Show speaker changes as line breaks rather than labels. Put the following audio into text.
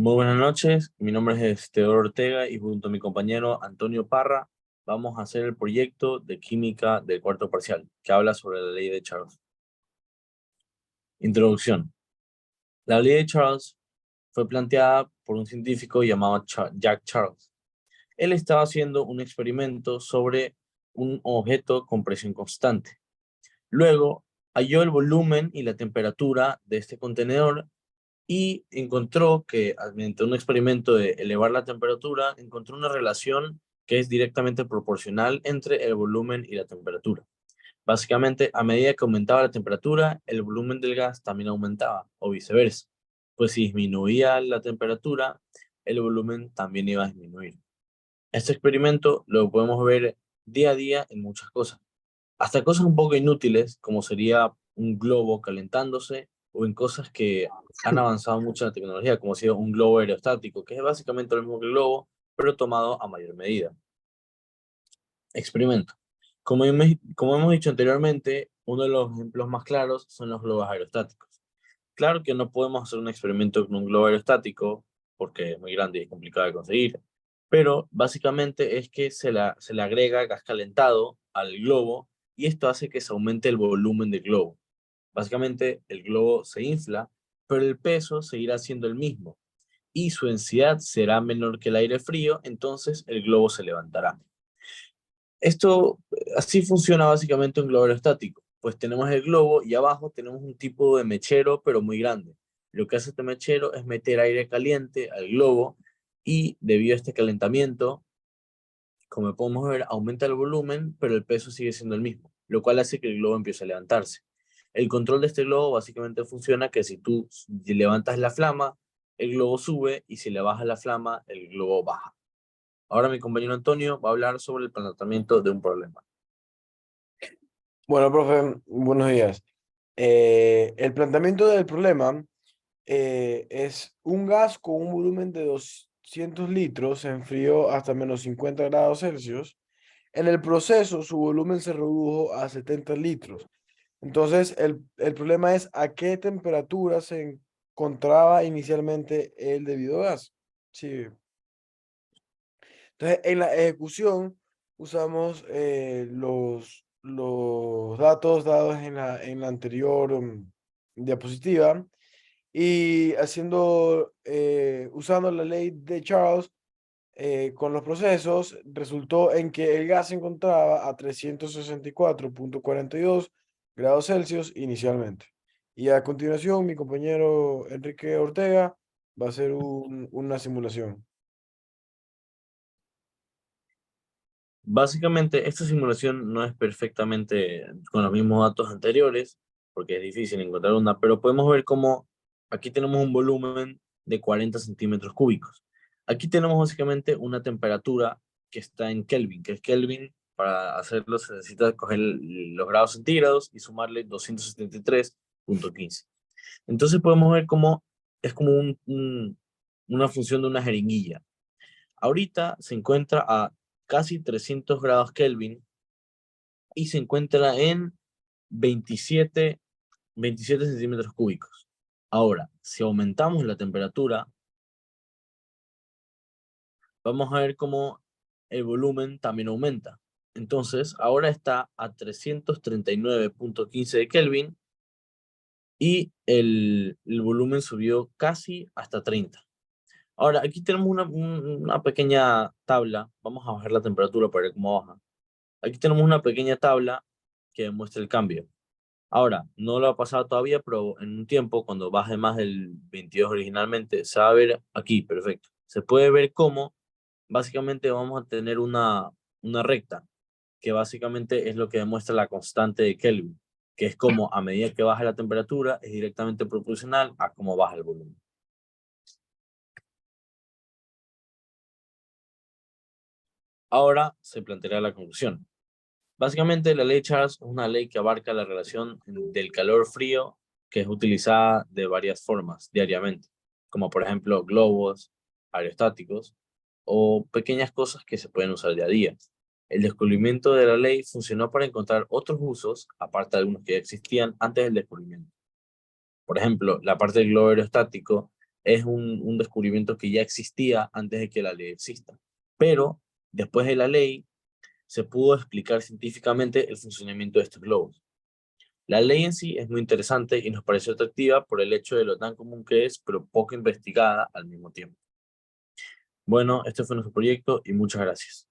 Muy buenas noches, mi nombre es Teodoro Ortega y junto a mi compañero Antonio Parra vamos a hacer el proyecto de química del cuarto parcial, que habla sobre la ley de Charles. Introducción. La ley de Charles fue planteada por un científico llamado Jack Charles. Él estaba haciendo un experimento sobre un objeto con presión constante. Luego halló el volumen y la temperatura de este contenedor y encontró que mediante un experimento de elevar la temperatura, encontró una relación que es directamente proporcional entre el volumen y la temperatura. Básicamente, a medida que aumentaba la temperatura, el volumen del gas también aumentaba, o viceversa. Pues si disminuía la temperatura, el volumen también iba a disminuir. Este experimento lo podemos ver día a día en muchas cosas, hasta cosas un poco inútiles, como sería un globo calentándose, o en cosas que han avanzado mucho en la tecnología, como sería un globo aerostático, que es básicamente lo mismo que el globo, pero tomado a mayor medida. Experimento. Como hemos dicho anteriormente, uno de los ejemplos más claros son los globos aerostáticos. Claro que no podemos hacer un experimento con un globo aerostático, porque es muy grande y es complicado de conseguir, pero básicamente es que se le agrega gas calentado al globo y esto hace que se aumente el volumen del globo. Básicamente el globo se infla, pero el peso seguirá siendo el mismo y su densidad será menor que el aire frío, entonces el globo se levantará. Esto así funciona básicamente un globo aerostático. Pues tenemos el globo y abajo tenemos un tipo de mechero, pero muy grande. Lo que hace este mechero es meter aire caliente al globo y debido a este calentamiento, como podemos ver, aumenta el volumen, pero el peso sigue siendo el mismo, lo cual hace que el globo empiece a levantarse. El control de este globo básicamente funciona que si tú levantas la flama, el globo sube y si le bajas la flama, el globo baja. Ahora mi compañero Antonio va a hablar sobre el planteamiento de un problema.
Bueno, profe, buenos días. El planteamiento del problema es un gas con un volumen de 200 litros se enfrió hasta menos 50 grados Celsius. En el proceso, su volumen se redujo a 70 litros. Entonces, el problema es a qué temperatura se encontraba inicialmente el debido gas. Sí. Entonces, en la ejecución usamos los datos dados en la anterior diapositiva y usando la ley de Charles con los procesos, resultó en que el gas se encontraba a 364,42 grados Celsius inicialmente. Y a continuación, mi compañero Enrique Ortega va a hacer una simulación.
Básicamente, esta simulación no es perfectamente con los mismos datos anteriores, porque es difícil encontrar una, pero podemos ver cómo aquí tenemos un volumen de 40 centímetros cúbicos. Aquí tenemos básicamente una temperatura que está en Kelvin, que es Kelvin, para hacerlo se necesita coger los grados centígrados y sumarle 273,15. Entonces podemos ver cómo es como una función de una jeringuilla. Ahorita se encuentra a casi 300 grados Kelvin y se encuentra en 27, 27 centímetros cúbicos. Ahora, si aumentamos la temperatura, vamos a ver cómo el volumen también aumenta. Entonces, ahora está a 339,15 de Kelvin y el volumen subió casi hasta 30. Ahora, aquí tenemos una pequeña tabla. Vamos a bajar la temperatura para ver cómo baja. Aquí tenemos una pequeña tabla que demuestra el cambio. Ahora, no lo ha pasado todavía, pero en un tiempo, cuando baje más del 22 originalmente, se va a ver aquí, perfecto. Se puede ver cómo básicamente vamos a tener una recta, que básicamente es lo que demuestra la constante de Kelvin, que es como a medida que baja la temperatura, es directamente proporcional a cómo baja el volumen. Ahora se planteará la conclusión. Básicamente, la ley de Charles es una ley que abarca la relación del calor-frío que es utilizada de varias formas diariamente, como por ejemplo globos, aerostáticos o pequeñas cosas que se pueden usar día a día. El descubrimiento de la ley funcionó para encontrar otros usos, aparte de algunos que ya existían antes del descubrimiento. Por ejemplo, la parte del globo aerostático es un descubrimiento que ya existía antes de que la ley exista. Pero después de la ley, se pudo explicar científicamente el funcionamiento de estos globos. La ley en sí es muy interesante y nos pareció atractiva por el hecho de lo tan común que es, pero poco investigada al mismo tiempo. Bueno, este fue nuestro proyecto y muchas gracias.